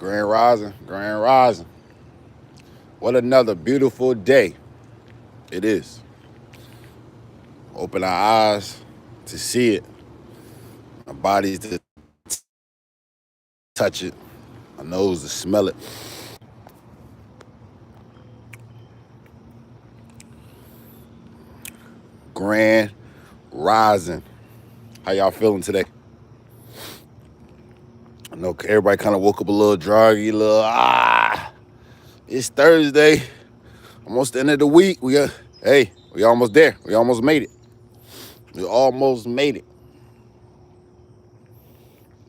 Grand Rising, Grand Rising. What another beautiful day it is. Open our eyes to see it, our bodies to touch it, our nose to smell it. Grand Rising. How y'all feeling today? I know everybody kind of woke up a little druggy, It's Thursday, almost the end of the week. We almost there. We almost made it. We almost made it.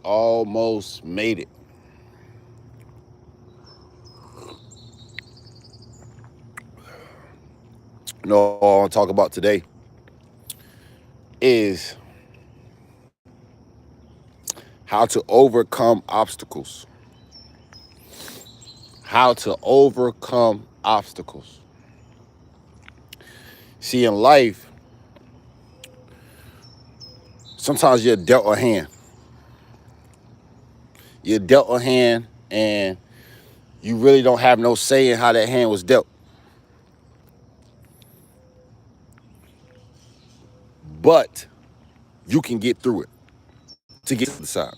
Almost made it. You know what I want to talk about today is how to overcome obstacles. How to overcome obstacles. See, in life, sometimes you're dealt a hand. You're dealt a hand and you really don't have no say in how that hand was dealt. But you can get through it to get to the side.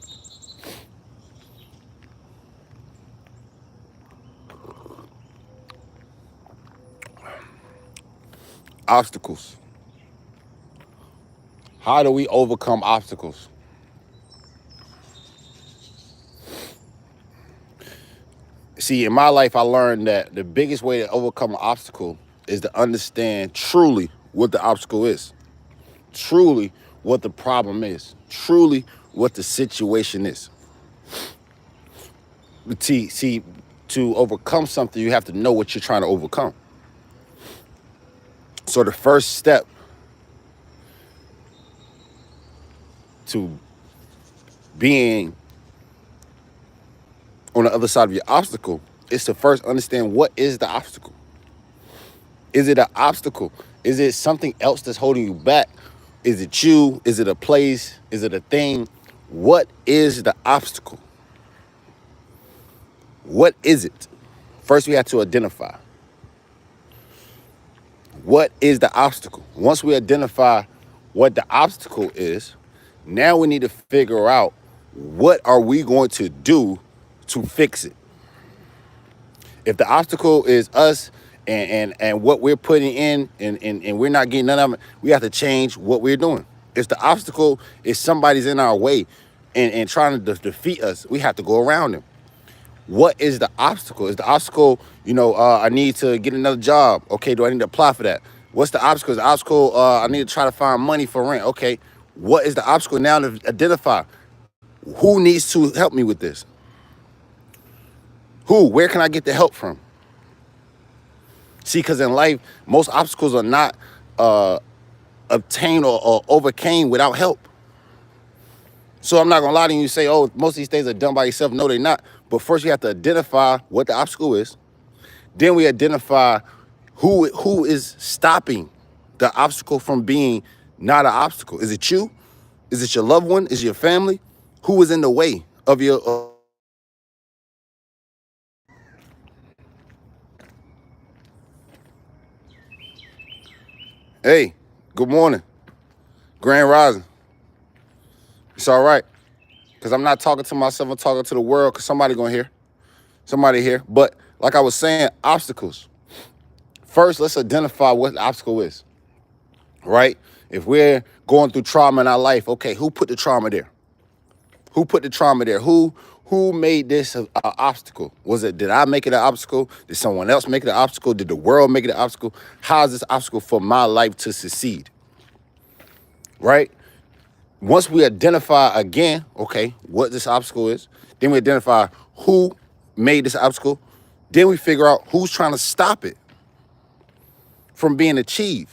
Obstacles. How do we overcome obstacles? See, in my life, I learned that the biggest way to overcome an obstacle is to understand truly what the obstacle is, truly what the problem is, truly what the situation is. But see, to overcome something, you have to know what you're trying to overcome. So the first step to being on the other side of your obstacle is to first understand what is the obstacle. Is it an obstacle? Is it something else that's holding you back? Is it you? Is it a place? Is it a thing? What is the obstacle? What is it? First, we have to identify. What is the obstacle? Once we identify what the obstacle is, now we need to figure out what are we going to do to fix it. If the obstacle is us and what we're putting in and we're not getting none of it, we have to change what we're doing. If the obstacle is somebody's in our way and trying to defeat us, we have to go around them. What is the obstacle? Is the obstacle, I need to get another job. Okay, do I need to apply for that? What's the obstacle? Is the obstacle, I need to try to find money for rent. Okay, what is the obstacle now to identify? Who needs to help me with this? Who? Where can I get the help from? See, because in life, most obstacles are not obtained or overcame without help. So I'm not going to lie to you and say, oh, most of these things are done by yourself. No, they're not. But first, you have to identify what the obstacle is. Then we identify who is stopping the obstacle from being not an obstacle. Is it you? Is it your loved one? Is it your family? Who is in the way of your... Hey, good morning. Grand Rising. It's all right. Because I'm not talking to myself, I'm talking to the world because somebody going to hear. Somebody here. But like I was saying, obstacles. First, let's identify what the obstacle is, right? If we're going through trauma in our life, okay, who put the trauma there? Who put the trauma there? Who made this an obstacle? Did I make it an obstacle? Did someone else make it an obstacle? Did the world make it an obstacle? How is this obstacle for my life to succeed? Right? Once we identify again, okay, what this obstacle is, then we identify who made this obstacle. Then we figure out who's trying to stop it from being achieved.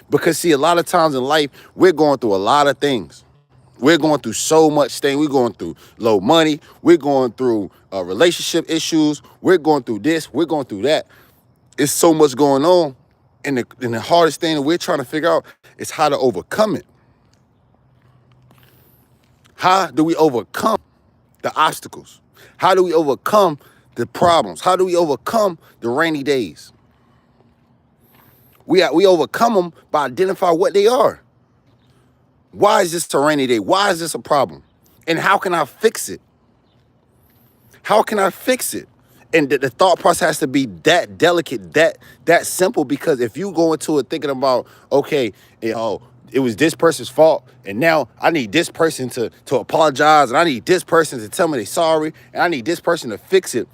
Because see, a lot of times in life, we're going through a lot of things. We're going through so much thing. We're going through low money. We're going through relationship issues. We're going through this. We're going through that. It's so much going on. And the hardest thing that we're trying to figure out is how to overcome it. How do we overcome the obstacles? How do we overcome the problems? How do we overcome the rainy days? We overcome them by identifying what they are. Why is this a rainy day? Why is this a problem? And how can I fix it? How can I fix it? And the thought process has to be that delicate, that simple, because if you go into it thinking about, okay, it was this person's fault, and now I need this person to apologize, and I need this person to tell me they're sorry, and I need this person to fix it.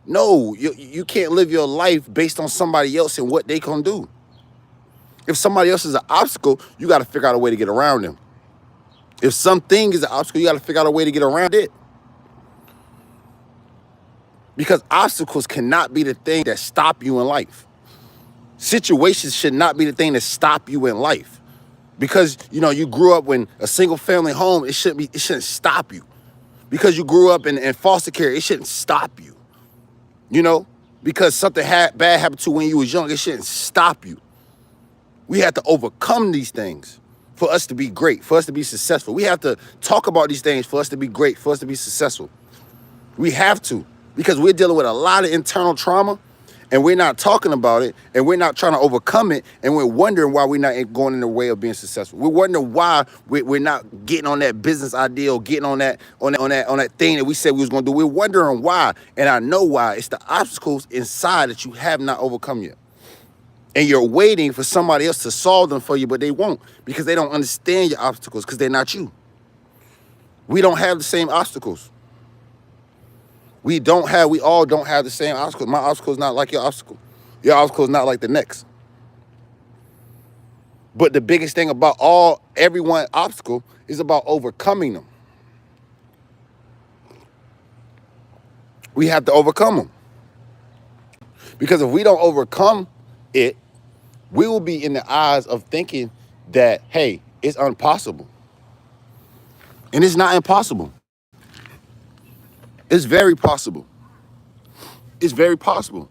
No, you can't live your life based on somebody else and what they can do. If somebody else is an obstacle, you got to figure out a way to get around them. If something is an obstacle, you got to figure out a way to get around it. Because obstacles cannot be the thing that stop you in life. Situations should not be the thing that stop you in life. Because, you grew up in a single family home, it shouldn't stop you. Because you grew up in foster care, it shouldn't stop you. Because something bad happened to you when you was young, it shouldn't stop you. We have to overcome these things for us to be great, for us to be successful. We have to talk about these things for us to be great, for us to be successful. We have to, because we're dealing with a lot of internal trauma, and we're not talking about it, and we're not trying to overcome it, and we're wondering why we're not going in the way of being successful. We're wondering why we're not getting on that business idea, or getting on that thing that we said we was going to do. We're wondering why, and I know why. It's the obstacles inside that you have not overcome yet. And you're waiting for somebody else to solve them for you, but they won't, because they don't understand your obstacles, because they're not you. We don't have the same obstacles. We all don't have the same obstacles. My obstacle is not like your obstacle. Your obstacle is not like the next. But the biggest thing about everyone obstacle is about overcoming them. We have to overcome them. Because if we don't overcome it, we will be in the eyes of thinking that, hey, it's impossible. And it's not impossible. It's very possible. It's very possible.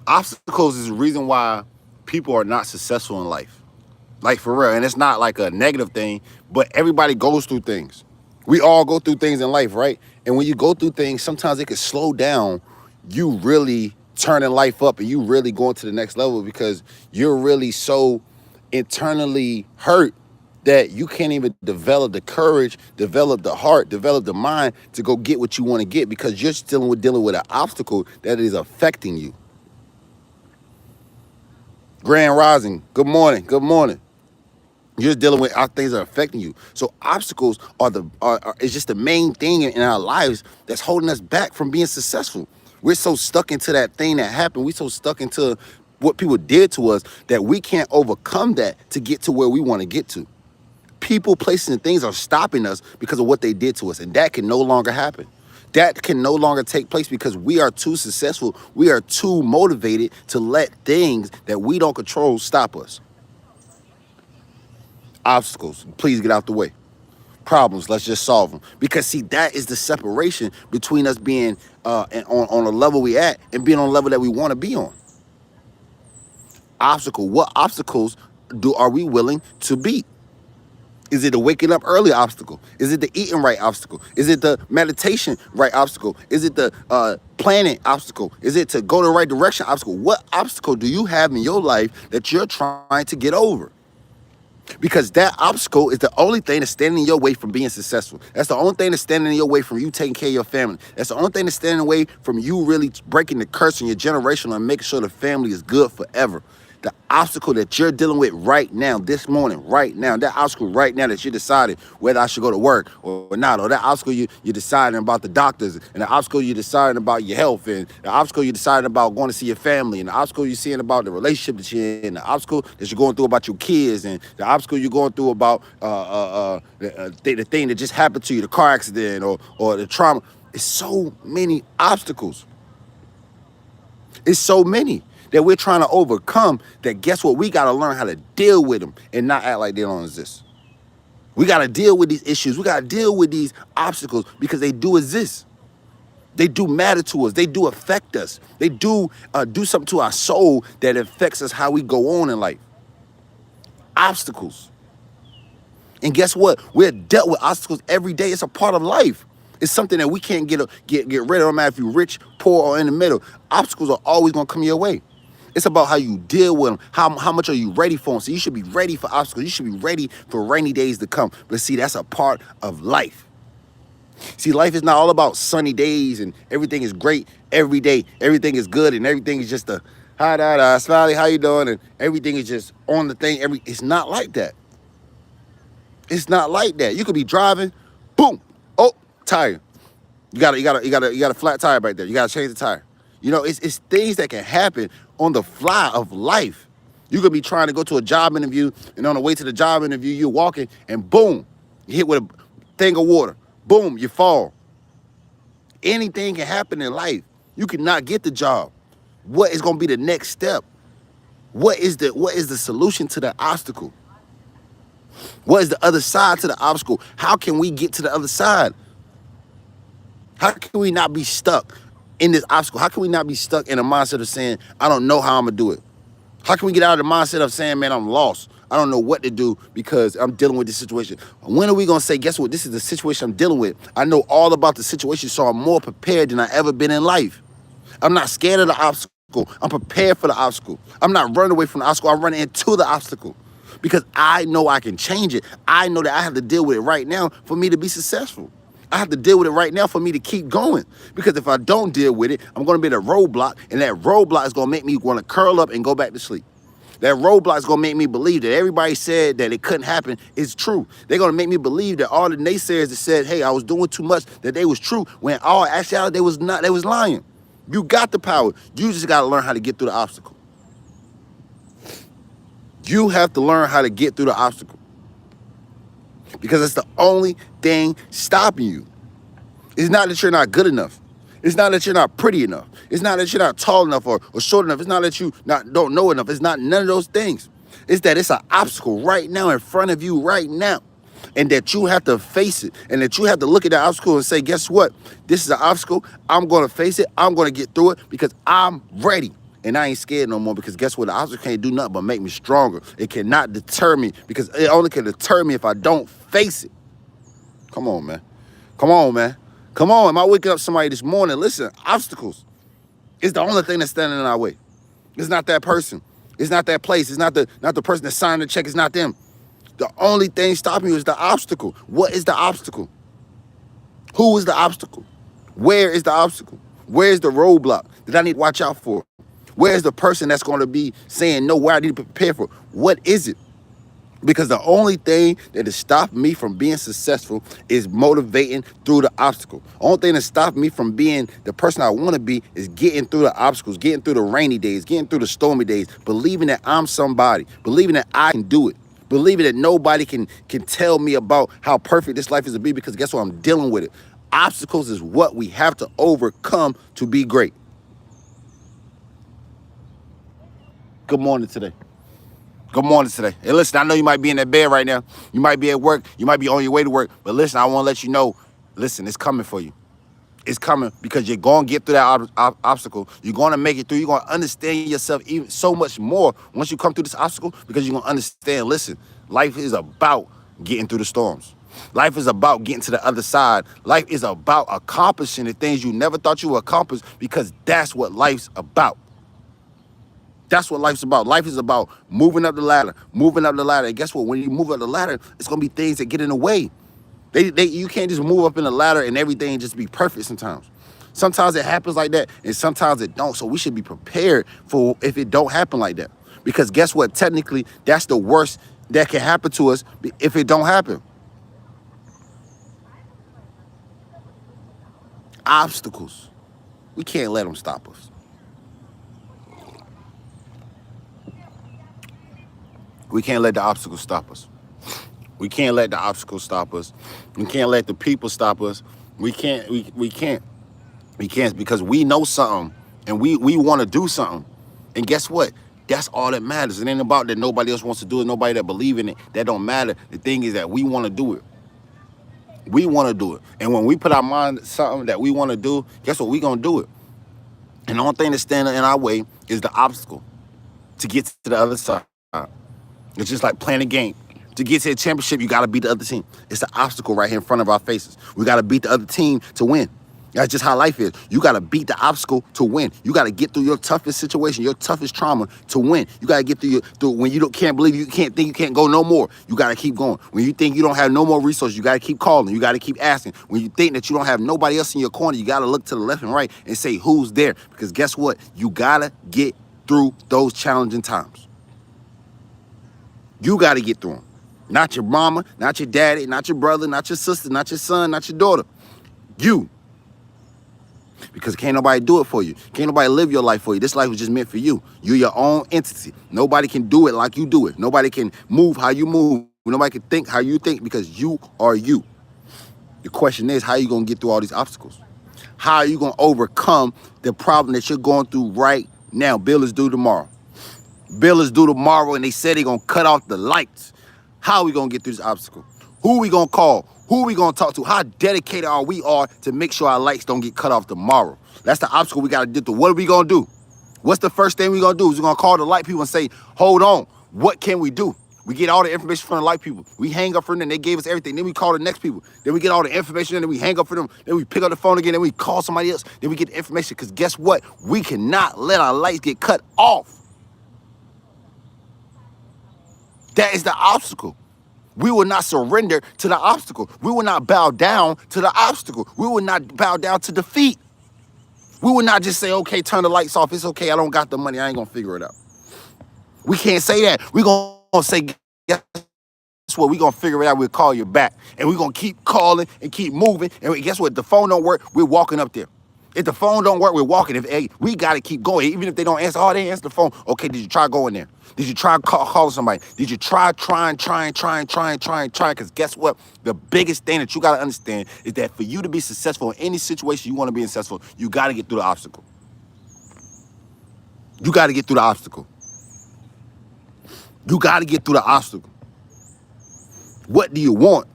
Obstacles is the reason why people are not successful in life. Like, for real. And it's not like a negative thing, but everybody goes through things. We all go through things in life, right? And when you go through things, sometimes it can slow down you really turning life up and you really going to the next level, because you're really so internally hurt that you can't even develop the courage, develop the heart, develop the mind to go get what you want to get, because you're still dealing with an obstacle that is affecting you. Grand Rising, good morning, good morning. You're dealing with things that are affecting you. So obstacles is just the main thing in our lives that's holding us back from being successful. We're so stuck into that thing that happened. We're so stuck into what people did to us that we can't overcome that to get to where we want to get to. People, places, and things are stopping us because of what they did to us, and that can no longer happen. That can no longer take place because we are too successful. We are too motivated to let things that we don't control stop us. Obstacles, please get out the way. Problems, let's just solve them. Because, see, that is the separation between us being on a level we at and being on a level that we want to be on. What obstacles are we willing to beat? Is it the waking up early obstacle? Is it the eating right obstacle? Is it the meditation right obstacle? Is it the planning obstacle? Is it to go the right direction obstacle? What obstacle do you have in your life that you're trying to get over? Because that obstacle is the only thing that's standing in your way from being successful. That's the only thing that's standing in your way from you taking care of your family. That's the only thing that's standing in the way from you really breaking the curse in your generation and making sure the family is good forever. The obstacle that you're dealing with right now, this morning, right now, that obstacle right now that you decided whether I should go to work or not, or that obstacle you're deciding about the doctors, and the obstacle you're deciding about your health, and the obstacle you're deciding about going to see your family, and the obstacle you're seeing about the relationship that you're in, the obstacle that you're going through about your kids, and the obstacle you're going through about the thing that just happened to you, the car accident or the trauma. It's so many obstacles. It's so many that we're trying to overcome, that guess what? We got to learn how to deal with them and not act like they don't exist. We got to deal with these issues. We got to deal with these obstacles because they do exist. They do matter to us. They do affect us. They do something to our soul that affects us how we go on in life. Obstacles. And guess what? We're dealt with obstacles every day. It's a part of life. It's something that we can't get rid of. No matter if you're rich, poor, or in the middle. Obstacles are always gonna come your way. It's about how you deal with them. How much are you ready for them? So you should be ready for obstacles. You should be ready for rainy days to come. But see, that's a part of life. See, life is not all about sunny days and everything is great every day. Everything is good and everything is just a hi da da smiley, how you doing? And everything is just on the thing. It's not like that. It's not like that. You could be driving, boom, oh, tire. You got a flat tire right there. You gotta change the tire. You know, it's things that can happen on the fly of life. You could be trying to go to a job interview, and on the way to the job interview, you're walking, and boom, you hit with a thing of water. Boom, you fall. Anything can happen in life. You cannot get the job. What is gonna be the next step? What is the solution to the obstacle? What is the other side to the obstacle? How can we get to the other side? How can we not be stuck in this obstacle? How can we not be stuck in a mindset of saying, I don't know how I'm gonna do it? How can we get out of the mindset of saying, man, I'm lost. I don't know what to do because I'm dealing with this situation. When are we gonna say, guess what? This is the situation I'm dealing with. I know all about the situation, so I'm more prepared than I ever been in life. I'm not scared of the obstacle. I'm prepared for the obstacle. I'm not running away from the obstacle. I'm running into the obstacle because I know I can change it. I know that I have to deal with it right now for me to be successful. I have to deal with it right now for me to keep going. Because if I don't deal with it, I'm going to be at a roadblock, and that roadblock is going to make me want to curl up and go back to sleep. That roadblock is going to make me believe that everybody said that it couldn't happen is true. They're going to make me believe that all the naysayers that said, hey, I was doing too much, that they was true, when all actuality they was not, they was lying. You got the power. You just got to learn how to get through the obstacle. You have to learn how to get through the obstacle. Because it's the only thing stopping you. It's not that you're not good enough. It's not that you're not pretty enough. It's not that you're not tall enough or short enough. It's not that you don't know enough. It's not none of those things. It's that it's an obstacle right now in front of you right now. And that you have to face it. And that you have to look at that obstacle and say, guess what? This is an obstacle. I'm going to face it. I'm going to get through it because I'm ready. And I ain't scared no more because guess what? The obstacle can't do nothing but make me stronger. It cannot deter me because it only can deter me if I don't face it. Come on, man. Come on, man. Come on. Am I waking up somebody this morning? Listen, obstacles is the only thing that's standing in our way. It's not that person. It's not that place. It's not the person that signed the check. It's not them. The only thing stopping you is the obstacle. What is the obstacle? Who is the obstacle? Where is the obstacle? Where is the roadblock that I need to watch out for? Where's the person that's going to be saying, no, where I need to prepare for? What is it? Because the only thing that has stopped me from being successful is motivating through the obstacle. The only thing that stopped me from being the person I want to be is getting through the obstacles, getting through the rainy days, getting through the stormy days, believing that I'm somebody, believing that I can do it, believing that nobody can tell me about how perfect this life is to be because guess what? I'm dealing with it. Obstacles is what we have to overcome to be great. Good morning today. Good morning today. Hey, listen, I know you might be in that bed right now. You might be at work. You might be on your way to work. But listen, I want to let you know, listen, it's coming for you. It's coming because you're going to get through that obstacle. You're going to make it through. You're going to understand yourself even so much more once you come through this obstacle because you're going to understand, listen, life is about getting through the storms. Life is about getting to the other side. Life is about accomplishing the things you never thought you would accomplish because that's what life's about. That's what life's about. Life is about moving up the ladder, moving up the ladder. And guess what? When you move up the ladder, it's going to be things that get in the way. You can't just move up in the ladder and everything just be perfect sometimes. Sometimes it happens like that, and sometimes it don't. So we should be prepared for if it don't happen like that. Because guess what? Technically, that's the worst that can happen to us if it don't happen. Obstacles. We can't let them stop us. We can't let the obstacles stop us. We can't let the obstacles stop us. We can't let the people stop us. We can't because we know something and we want to do something. And guess what? That's all that matters. It ain't about that nobody else wants to do it, nobody that believe in it. That don't matter. The thing is that we want to do it. We want to do it. And when we put our mind to something that we want to do, guess what? We going to do it. And the only thing that's standing in our way is the obstacle to get to the other side. It's just like playing a game. To get to the championship, you got to beat the other team. It's the obstacle right here in front of our faces. We got to beat the other team to win. That's just how life is. You got to beat the obstacle to win. You got to get through your toughest situation, your toughest trauma to win. You got to get through when you can't believe you can't think you can't go no more. You got to keep going. When you think you don't have no more resources, you got to keep calling. You got to keep asking. When you think that you don't have nobody else in your corner, you got to look to the left and right and say, who's there? Because guess what? You got to get through those challenging times. You got to get through them. Not your mama, not your daddy, not your brother, not your sister, not your son, not your daughter. You. Because can't nobody do it for you. Can't nobody live your life for you. This life was just meant for you. You're your own entity. Nobody can do it like you do it. Nobody can move how you move. Nobody can think how you think because you are you. The question is, how are you going to get through all these obstacles? How are you going to overcome the problem that you're going through right now? Bill is due tomorrow. Bill is due tomorrow, and they said they're going to cut off the lights. How are we going to get through this obstacle? Who are we going to call? Who are we going to talk to? How dedicated are we to make sure our lights don't get cut off tomorrow? That's the obstacle we got to get through. What are we going to do? What's the first thing we're going to do? Is we're going to call the light people and say, hold on, what can we do? We get all the information from the light people. We hang up from them. They gave us everything. Then we call the next people. Then we get all the information and then we hang up for them. Then we pick up the phone again. Then we call somebody else. Then we get the information. Because guess what? We cannot let our lights get cut off. That is the obstacle. We will not surrender to the obstacle. We will not bow down to the obstacle. We will not bow down to defeat. We will not just say, okay, turn the lights off. It's okay. I don't got the money. I ain't going to figure it out. We can't say that. We're going to say, guess what? We're going to figure it out. We'll call you back. And we're going to keep calling and keep moving. And guess what? If the phone don't work, we're walking up there. If the phone don't work, we're walking. We got to keep going. Even if they don't answer, they answer the phone. Okay, did you try going there? Did you try calling somebody? Did you try? Because guess what? The biggest thing that you got to understand is that for you to be successful in any situation you want to be successful, you got to get through the obstacle. You got to get through the obstacle. You got to get through the obstacle. What do you want?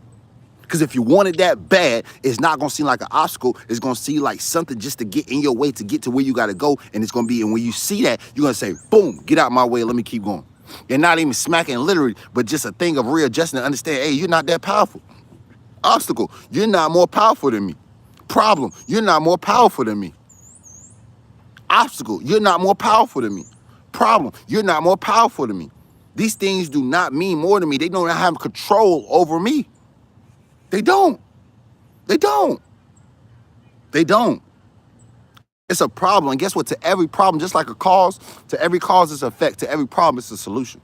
Because if you want it that bad, it's not going to seem like an obstacle. It's going to seem like something just to get in your way to get to where you got to go. And it's going to be, and when you see that, you're going to say, boom, get out my way. Let me keep going. And not even smacking literally, but just a thing of readjusting to understand, hey, you're not that powerful. Obstacle, you're not more powerful than me. Problem, you're not more powerful than me. Obstacle, you're not more powerful than me. Problem, you're not more powerful than me. These things do not mean more to me. They don't have control over me. They don't. They don't. They don't. It's a problem. And guess what? To every problem, just like a cause, to every cause is an effect. To every problem, it's a solution.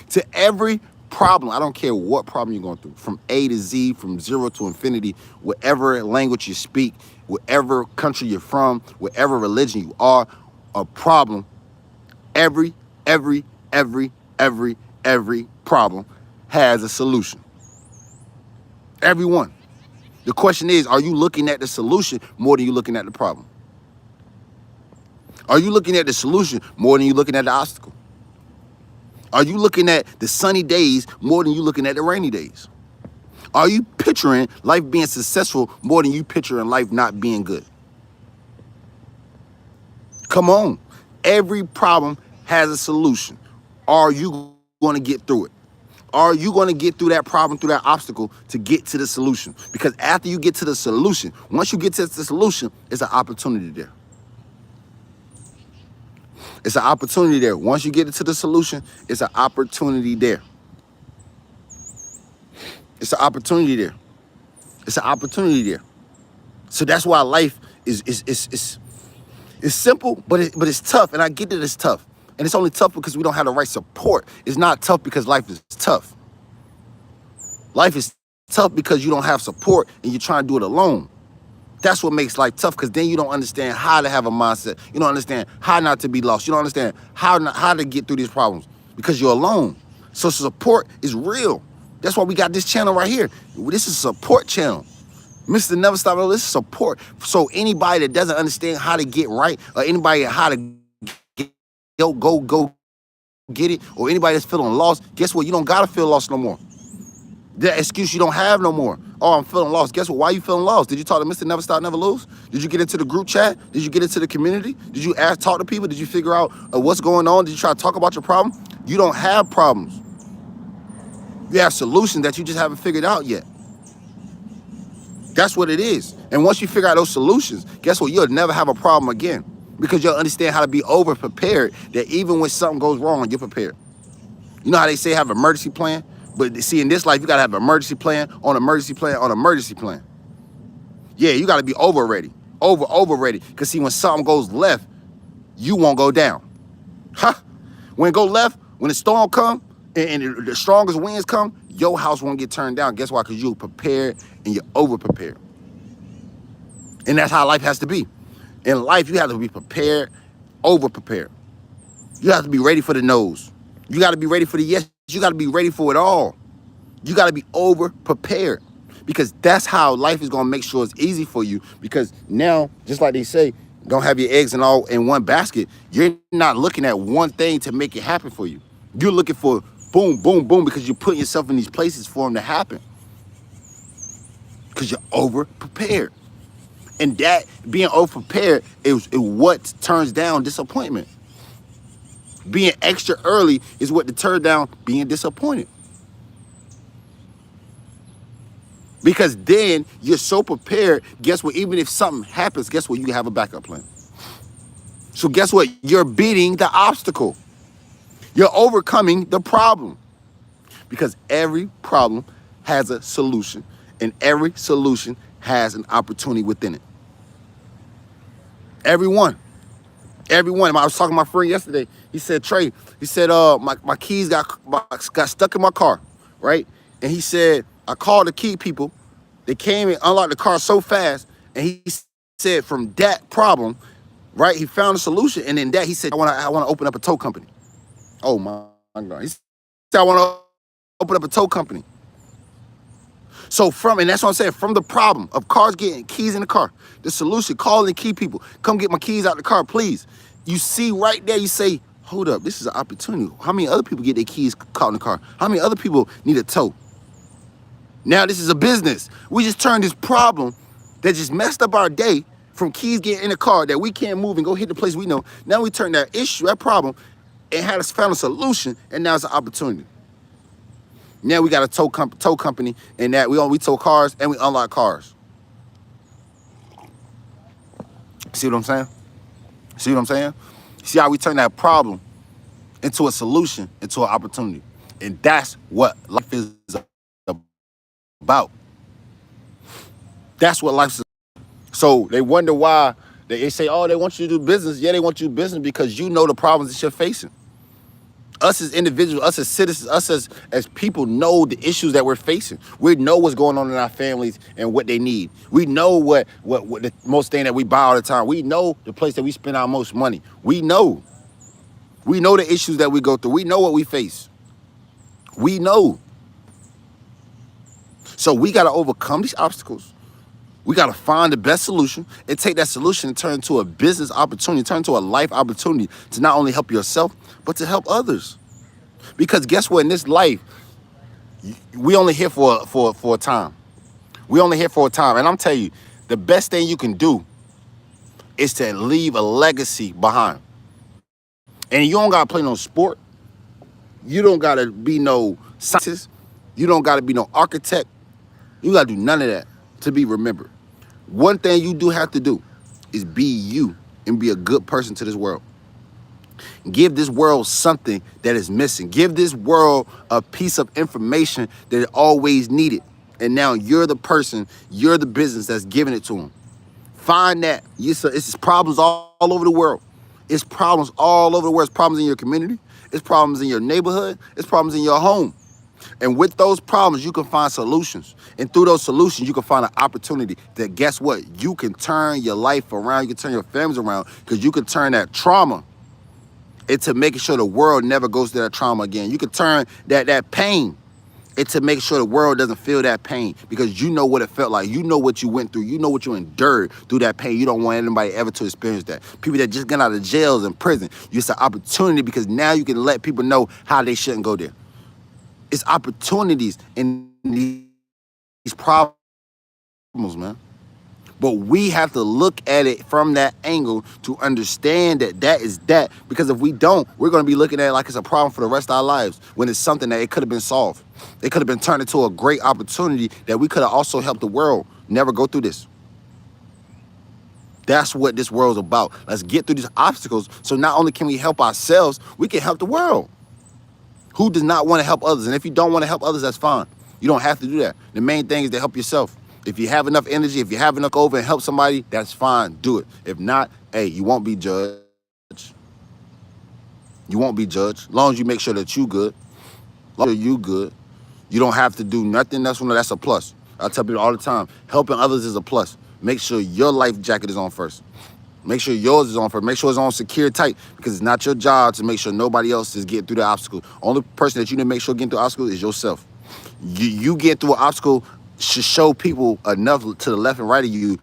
To every problem, I don't care what problem you're going through, from A to Z, from 0 to infinity, whatever language you speak, whatever country you're from, whatever religion you are, a problem, every problem has a solution. Everyone. The question is, are you looking at the solution more than you looking at the problem? Are you looking at the solution more than you looking at the obstacle? Are you looking at the sunny days more than you looking at the rainy days? Are you picturing life being successful more than you picturing life not being good? Come on. Every problem has a solution. Are you going to get through it? Are you going to get through that problem, through that obstacle to get to the solution? Because after you get to the solution, once you get to the solution, it's an opportunity there. It's an opportunity there. Once you get into the solution, it's an opportunity there. It's an opportunity there. It's an opportunity there. So that's why life is simple, but it's tough. And I get that it's tough. And it's only tough because we don't have the right support. It's not tough because life is tough. Life is tough because you don't have support and you're trying to do it alone. That's what makes life tough, because then you don't understand how to have a mindset. You don't understand how not to be lost. You don't understand how to get through these problems because you're alone. So support is real. That's why we got this channel right here. This is a support channel. Mr. Never Stop. This is support. So anybody that doesn't understand how to get right, or anybody how to go get it, or anybody that's feeling lost, guess what? You don't gotta feel lost no more. That excuse you don't have no more. Oh, I'm feeling lost. Guess what? Why are you feeling lost? Did you talk to Mr. Never Stop, Never Lose? Did you get into the group chat? Did you get into the community? Did you talk to people? Did you figure out what's going on? Did you try to talk about your problem? You don't have problems. You have solutions that you just haven't figured out yet. That's what it is. And once you figure out those solutions, guess what? You'll never have a problem again because you'll understand how to be over prepared, that even when something goes wrong, you're prepared. You know how they say have an emergency plan? But see, in this life, you got to have an emergency plan on emergency plan on emergency plan. Yeah, you got to be over ready. Over ready. Because see, when something goes left, you won't go down. Huh? When it go left, when the storm come and the strongest winds come, your house won't get turned down. Guess why? Because you're prepared and you're over prepared. And that's how life has to be. In life, you have to be prepared, over prepared. You have to be ready for the no's. You got to be ready for the yes. You got to be ready for it all. You got to be over prepared, because that's how life is going to make sure it's easy for you. Because now, just like they say, don't have your eggs all in one basket. You're not looking at one thing to make it happen for you. You're looking for boom, boom, boom, because you're putting yourself in these places for them to happen. Because you're over prepared. And that being over prepared is what turns down disappointment. Being extra early is what turns down being disappointed. Because then you're so prepared, guess what? Even if something happens, guess what? You have a backup plan. So guess what? You're beating the obstacle. You're overcoming the problem. Because every problem has a solution, and every solution has an opportunity within it. Everyone. I was talking to my friend yesterday. He said, Trey, he said, my keys got stuck in my car, right? And he said, I called the key people. They came and unlocked the car so fast. And he said from that problem, right, he found a solution. And then that he said, I want to open up a tow company. Oh my God. He said, I want to open up a tow company. So and that's what I'm saying, from the problem of cars getting keys in the car, the solution, calling the key people, come get my keys out the car, please. You see right there, you say, hold up, this is an opportunity. How many other people get their keys caught in the car? How many other people need a tow? Now this is a business. We just turned this problem that just messed up our day from keys getting in the car that we can't move and go hit the place we know. Now we turn that issue, that problem, and had us found a solution, and now it's an opportunity. Now we got a tow company, and that we tow cars and we unlock cars. See what I'm saying? See what I'm saying? See how we turn that problem into a solution, into an opportunity. And that's what life is about. That's what life is about. So they wonder why they say, oh, they want you to do business. Yeah, they want you to do business because you know the problems that you're facing. Us as individuals, us as citizens, us as people know the issues that we're facing. We know what's going on in our families and what they need. We know what the most thing that we buy all the time. We know the place that we spend our most money. We know. We know the issues that we go through. We know what we face. We know. So we got to overcome these obstacles. We got to find the best solution and take that solution and turn into a business opportunity, turn into a life opportunity to not only help yourself, but to help others. Because guess what? In this life, we only here for a time. We only here for a time. And I'm telling you, the best thing you can do is to leave a legacy behind. And you don't got to play no sport. You don't got to be no scientist. You don't got to be no architect. You got to do none of that to be remembered. One thing you do have to do is be you and be a good person to this world. Give this world something that is missing. Give this world a piece of information that it always needed. And now you're the person, you're the business that's giving it to them. Find that. It's problems all over the world. It's problems all over the world. It's problems in your community. It's problems in your neighborhood. It's problems in your home. And with those problems, you can find solutions. And through those solutions, you can find an opportunity that, guess what? You can turn your life around. You can turn your families around, because you can turn that trauma into making sure the world never goes through that trauma again. You can turn that pain into making sure the world doesn't feel that pain, because you know what it felt like. You know what you went through. You know what you endured through that pain. You don't want anybody ever to experience that. People that just got out of jails and prison, it's an opportunity, because now you can let people know how they shouldn't go there. It's opportunities in these problems, man. But we have to look at it from that angle to understand that is that. Because if we don't, we're going to be looking at it like it's a problem for the rest of our lives, when it's something that it could have been solved. It could have been turned into a great opportunity that we could have also helped the world never go through this. That's what this world's about. Let's get through these obstacles so not only can we help ourselves, we can help the world. Who does not want to help others? And if you don't want to help others, that's fine. You don't have to do that. The main thing is to help yourself. If you have enough energy, if you have enough over and help somebody, that's fine. Do it. If not, hey, you won't be judged. You won't be judged. As long as you make sure that you good. As long as you good. You don't have to do nothing. That's a plus. I tell people all the time, helping others is a plus. Make sure your life jacket is on first. Make sure yours is on first. Make sure it's on secure tight, because it's not your job to make sure nobody else is getting through the obstacle. Only person that you need to make sure getting through the obstacle is yourself. You get through an obstacle should show people enough to the left and right of you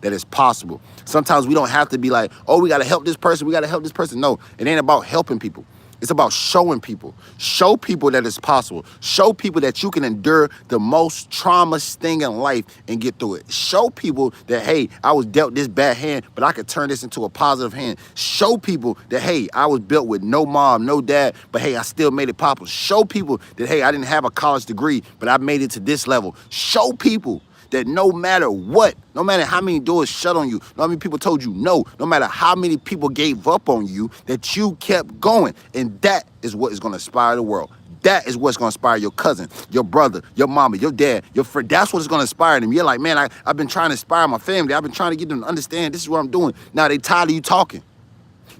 that it's possible. Sometimes we don't have to be like, oh, we got to help this person. We got to help this person. No, it ain't about helping people. It's about showing people. Show people that it's possible. Show people that you can endure the most trauma thing in life and get through it. Show people that, hey, I was dealt this bad hand, but I could turn this into a positive hand. Show people that, hey, I was built with no mom, no dad, but hey, I still made it possible. Show people that, hey, I didn't have a college degree, but I made it to this level. Show people that no matter what, no matter how many doors shut on you, no many people told you no, no matter how many people gave up on you, that you kept going. And that is what is going to inspire the world. That is what's going to inspire your cousin, your brother, your mama, your dad, your friend. That's what's going to inspire them. You're like, man, I've been trying to inspire my family. I've been trying to get them to understand this is what I'm doing. Now they tired of you talking.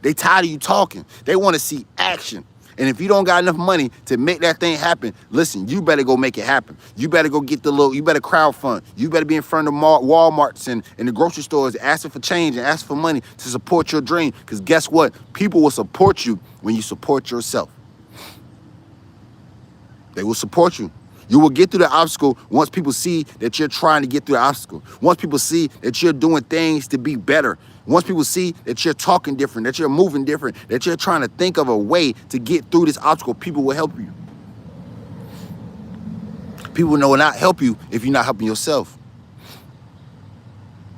They tired of you talking. They want to see action. And if you don't got enough money to make that thing happen, listen, you better go make it happen. You better go get you better crowdfund. You better be in front of Walmarts and the grocery stores asking for change and asking for money to support your dream. Because guess what? People will support you when you support yourself. They will support you. You will get through the obstacle once people see that you're trying to get through the obstacle. Once people see that you're doing things to be better. Once people see that you're talking different, that you're moving different, that you're trying to think of a way to get through this obstacle, people will help you. People will not help you if you're not helping yourself.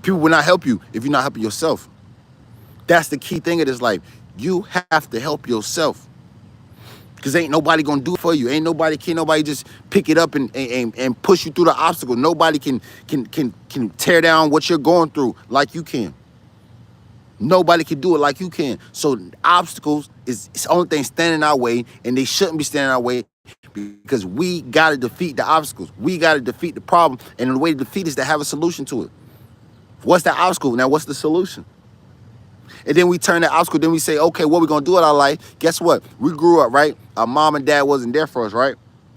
People will not help you if you're not helping yourself. That's the key thing of this life. You have to help yourself. Because ain't nobody gonna do it for you. Can't nobody just pick it up and push you through the obstacle. Nobody can tear down what you're going through like you can. Nobody can do it like you can. So obstacles is the only thing standing in our way, and they shouldn't be standing in our way, because we gotta defeat the obstacles. We gotta defeat the problem, and the way to defeat is to have a solution to it. What's the obstacle? Now what's the solution? And then we turn that obstacle, then we say, okay, what we gonna do in our life? Guess what? We grew up, right? Our mom and dad wasn't there for us, right?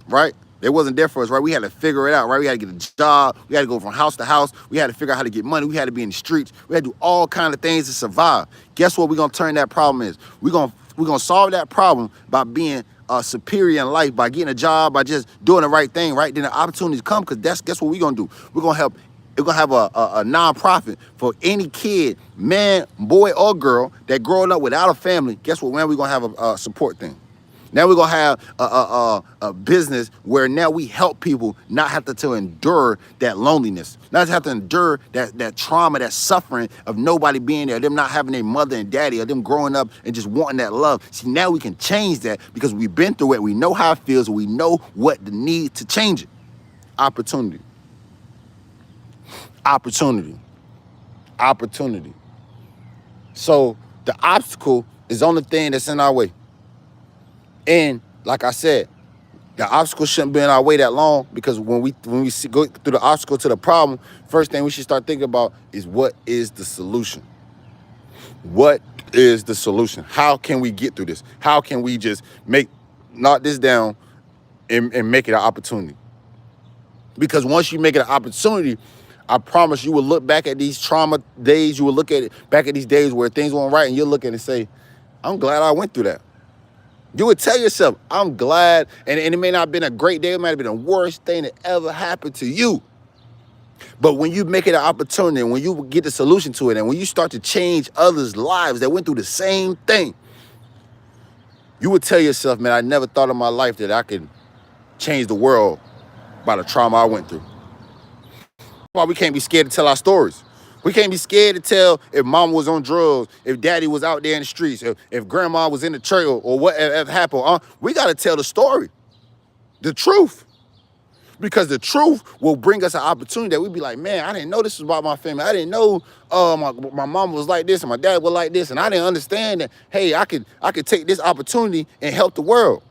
Right? They wasn't there for us, right? We had to figure it out, right? We had to get a job. We had to go from house to house. We had to figure out how to get money. We had to be in the streets. We had to do all kinds of things to survive. Guess what we're gonna turn that problem is? We're gonna solve that problem by being superior in life, by getting a job, by just doing the right thing, right? Then the opportunities come, because guess what we're gonna do? We're gonna help. We're gonna have a nonprofit for any kid, man, boy, or girl that growing up without a family. Guess what? Now we're gonna have a support thing. Now we're gonna have a business where now we help people not have to endure that loneliness, not have to endure that trauma, that suffering of nobody being there, them not having their mother and daddy, or them growing up and just wanting that love. See, now we can change that because we've been through it. We know how it feels. We know what the need to change it. Opportunity. Opportunity. Opportunity. So the obstacle is the only thing that's in our way. And like I said, the obstacle shouldn't be in our way that long, because when we go through the obstacle to the problem, first thing we should start thinking about is, what is the solution? What is the solution? How can we get through this? How can we just knock this down and make it an opportunity? Because once you make it an opportunity, I promise you will look back at these trauma days. You will look back at these days where things weren't right, and you'll look at it and say, I'm glad I went through that. You would tell yourself, I'm glad, and it may not have been a great day. It might have been the worst thing that ever happened to you. But when you make it an opportunity, and when you get the solution to it, and when you start to change others' lives that went through the same thing, you would tell yourself, man, I never thought in my life that I could change the world by the trauma I went through. Why we can't be scared to tell our stories. We can't be scared to tell if mama was on drugs, if daddy was out there in the streets, if grandma was in the church, or whatever happened. We got to tell the story, the truth. Because the truth will bring us an opportunity that we'd be like, man, I didn't know this was about my family. I didn't know my mom was like this and my dad was like this. And I didn't understand that, hey, I could take this opportunity and help the world.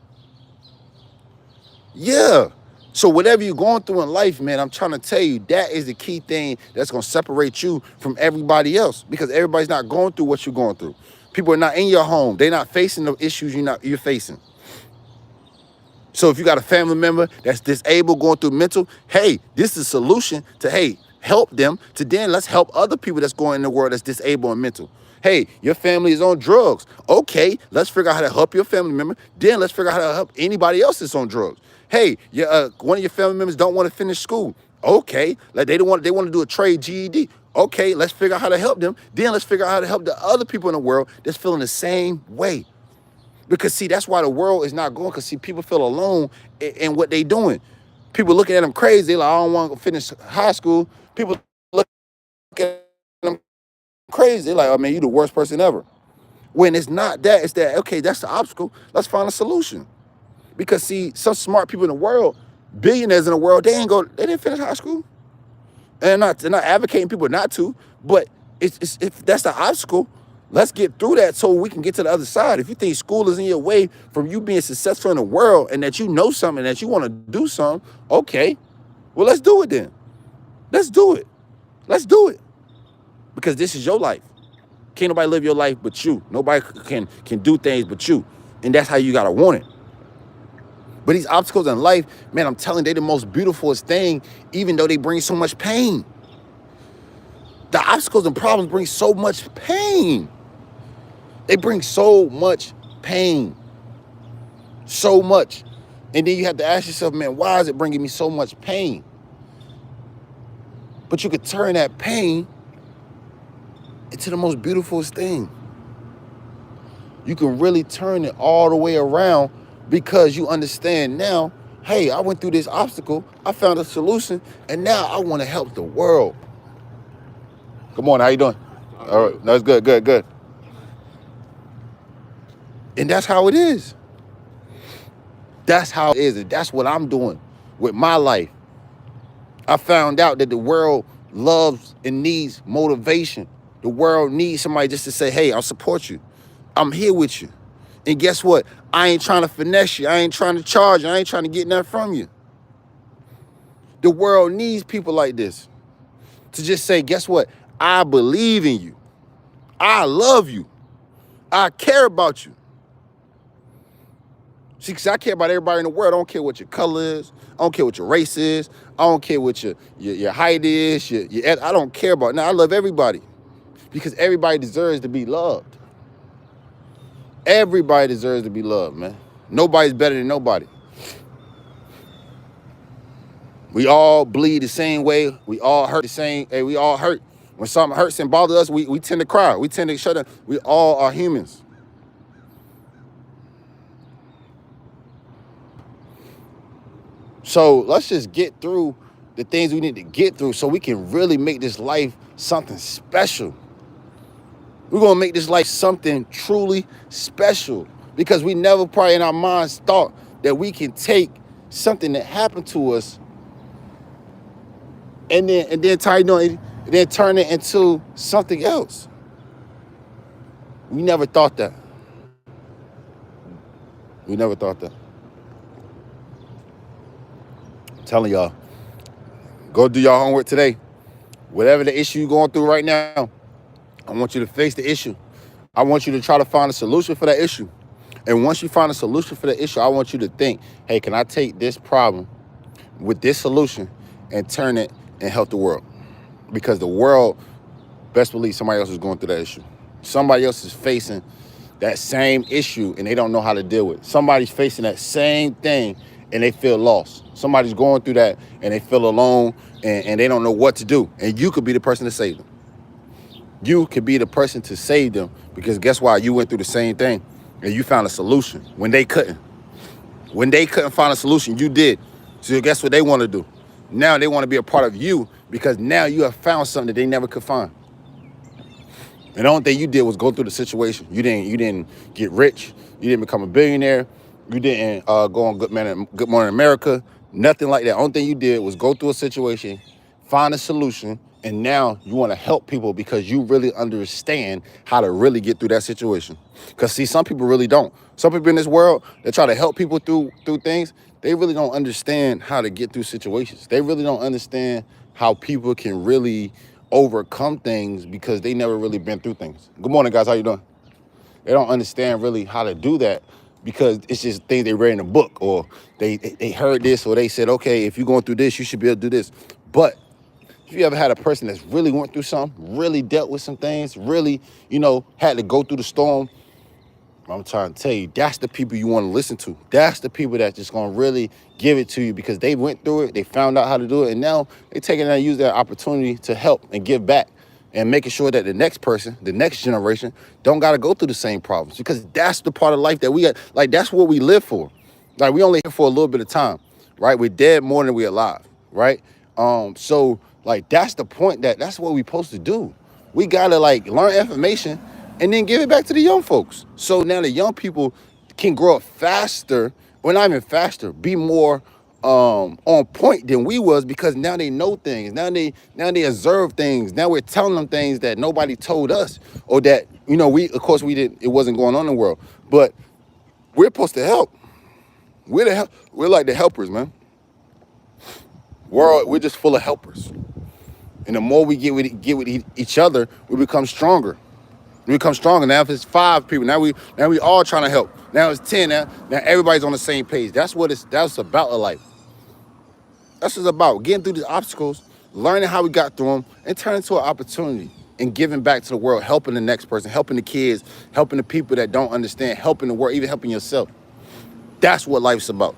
Yeah. So whatever you're going through in life, man, I'm trying to tell you, that is the key thing that's going to separate you from everybody else, because everybody's not going through what you're going through. People are not in your home. They're not facing the issues you're facing. So if you got a family member that's disabled, going through mental, hey, this is a solution to, hey, help them, to then let's help other people that's going in the world that's disabled and mental. Hey, your family is on drugs. Okay, let's figure out how to help your family member. Then let's figure out how to help anybody else that's on drugs. Hey, one of your family members don't want to finish school. Okay, like they want to do a trade GED. Okay, let's figure out how to help them. Then let's figure out how to help the other people in the world that's feeling the same way. Because, see, that's why the world is not going, because, see, people feel alone in what they doing. People looking at them crazy. They're like, I don't want to finish high school. People look at them crazy. They're like, oh, man, you the worst person ever. When it's not that. It's that, okay, that's the obstacle. Let's find a solution. Because, see, some smart people in the world, billionaires in the world, they didn't finish high school. And they're not advocating people not to, but if that's the obstacle, let's get through that so we can get to the other side. If you think school is in your way from you being successful in the world and that you know something, that you want to do something, okay, well, let's do it then. Let's do it. Let's do it. Because this is your life. Can't nobody live your life but you. Nobody can do things but you. And that's how you got to want it. But these obstacles in life, man, I'm telling you, they're the most beautifulest thing, even though they bring so much pain. The obstacles and problems bring so much pain. They bring so much pain. So much. And then you have to ask yourself, man, why is it bringing me so much pain? But you could turn that pain into the most beautifulest thing. You can really turn it all the way around, because you understand now, hey, I went through this obstacle, I found a solution, and now I want to help the world. Good morning, how you doing? All right, that's good. And that's how it is. That's how it is, and that's what I'm doing with my life. I found out that the world loves and needs motivation. The world needs somebody just to say, hey, I'll support you. I'm here with you. And guess what? I ain't trying to finesse you. I ain't trying to charge you. I ain't trying to get nothing from you. The world needs people like this to just say, guess what? I believe in you. I love you. I care about you. See, because I care about everybody in the world. I don't care what your color is. I don't care what your race is. I don't care what your height is. I don't care about it. Now, I love everybody, because everybody deserves to be loved. Everybody deserves to be loved, man. Nobody's better than nobody. We all bleed the same way. We all hurt the same. Hey, we all hurt. When something hurts and bothers us, we tend to cry. We tend to shut up. We all are humans. So let's just get through the things we need to get through so we can really make this life something special. We're going to make this life something truly special, because we never probably in our minds thought that we can take something that happened to us and then turn it into something else. We never thought that. We never thought that. I'm telling y'all, go do your homework today. Whatever the issue you're going through right now, I want you to face the issue. I want you to try to find a solution for that issue. And once you find a solution for the issue, I want you to think, hey, can I take this problem with this solution and turn it and help the world? Because the world, best believe somebody else is going through that issue. Somebody else is facing that same issue and they don't know how to deal with it. Somebody's facing that same thing and they feel lost. Somebody's going through that and they feel alone and they don't know what to do. And you could be the person to save them. You could be the person to save them, because guess why? You went through the same thing and you found a solution when they couldn't. When they couldn't find a solution, you did. So guess what they want to do? Now they want to be a part of you, because now you have found something that they never could find. And the only thing you did was go through the situation. You didn't get rich. You didn't become a billionaire. You didn't go on Good Morning America. Nothing like that. Only thing you did was go through a situation, find a solution, and now you want to help people because you really understand how to really get through that situation. Because see, some people really don't. Some people in this world that try to help people through things, they really don't understand how to get through situations. They really don't understand how people can really overcome things because they never really been through things. Good morning, guys. How you doing? They don't understand really how to do that because it's just things they read in a book, or they heard this, or they said, okay, if you're going through this, you should be able to do this. But if you ever had a person that's really went through something, really dealt with some things, really, had to go through the storm, I'm trying to tell you, that's the people you want to listen to. That's the people that's just going to really give it to you because they went through it, they found out how to do it, and now they're taking and use that opportunity to help and give back and making sure that the next person, the next generation, don't got to go through the same problems, because that's the part of life that we got. Like, that's what we live for. Like, we only here for a little bit of time, right? We're dead more than we're alive, right? So, like, that's the point, that's what we're supposed to do. We got to, like, learn information and then give it back to the young folks. So now the young people can grow up faster, or not even faster, be more on point than we was, because now they know things. Now they observe things. Now we're telling them things that nobody told us, or that, we, of course, we didn't, it wasn't going on in the world. But we're supposed to help. We're like the helpers, man. We're just full of helpers. And the more we get with each other, we become stronger. We become stronger. Now if it's 5 people, now we all trying to help. Now it's 10. Now everybody's on the same page. That's about a life. That's what it's about. Getting through these obstacles, learning how we got through them, and turning into an opportunity and giving back to the world, helping the next person, helping the kids, helping the people that don't understand, helping the world, even helping yourself. That's what life's about.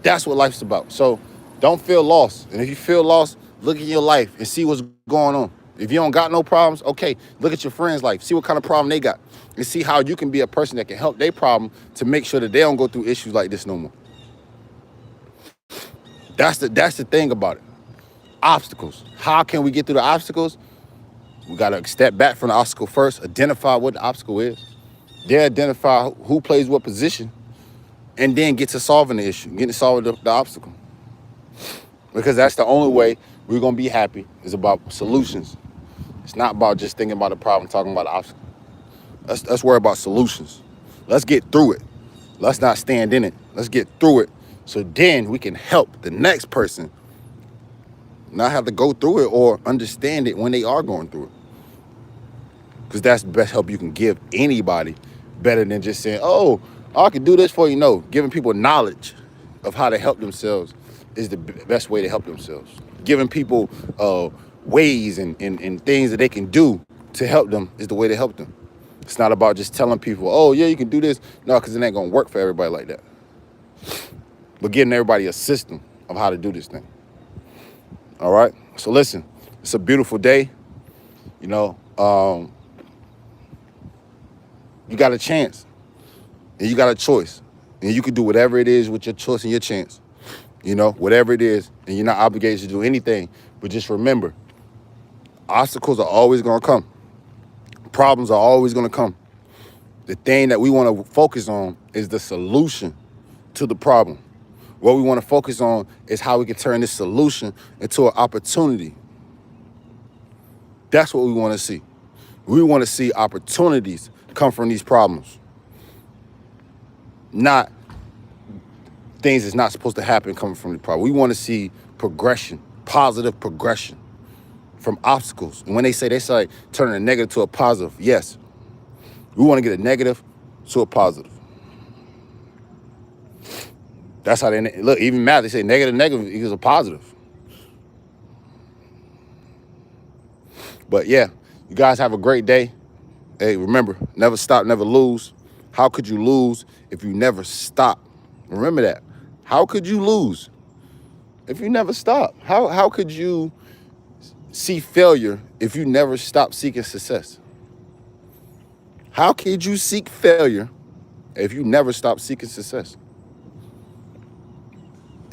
That's what life's about. So don't feel lost. And if you feel lost, look at your life and see what's going on. If you don't got no problems, okay, look at your friend's life. See what kind of problem they got. And see how you can be a person that can help their problem to make sure that they don't go through issues like this no more. That's the thing about it. Obstacles. How can we get through the obstacles? We got to step back from the obstacle first, identify what the obstacle is, then identify who plays what position, and then get to solving the issue, getting to solve the obstacle. Because that's the only way we're going to be happy, is about solutions. It's not about just thinking about the problem, talking about the obstacle. Let's worry about solutions. Let's get through it. Let's not stand in it. Let's get through it, so then we can help the next person not have to go through it or understand it when they are going through it. Because that's the best help you can give anybody, better than just saying, oh, I can do this for you. No, giving people knowledge of how to help themselves is the best way to help themselves. Giving people ways and things that they can do to help them is the way to help them. It's not about just telling people, oh, yeah, you can do this. No, because it ain't going to work for everybody like that. But giving everybody a system of how to do this thing. All right? So listen, it's a beautiful day. You got a chance, and you got a choice, and you can do whatever it is with your choice and your chance. Whatever it is, and you're not obligated to do anything. But just remember, obstacles are always going to come. Problems are always going to come. The thing that we want to focus on is the solution to the problem. What we want to focus on is how we can turn this solution into an opportunity. That's what we want to see. We want to see opportunities come from these problems, not things that's not supposed to happen coming from the problem. We want to see progression, positive progression from obstacles. And when they say turning a negative to a positive, yes, we want to get a negative to a positive. That's how they look. Even math, they say negative equals a positive. But yeah, you guys have a great day. Hey, remember, never stop, never lose. How could you lose if you never stop? Remember that. How could you lose if you never stop? How could you see failure if you never stop seeking success? How could you seek failure if you never stop seeking success?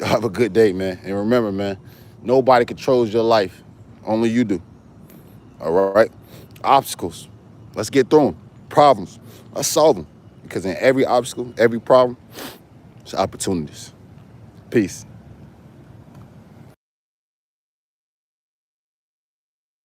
Have a good day, man. And remember, man, nobody controls your life. Only you do. All right? Obstacles. Let's get through them. Problems. Let's solve them. Because in every obstacle, every problem, there's opportunities. Peace.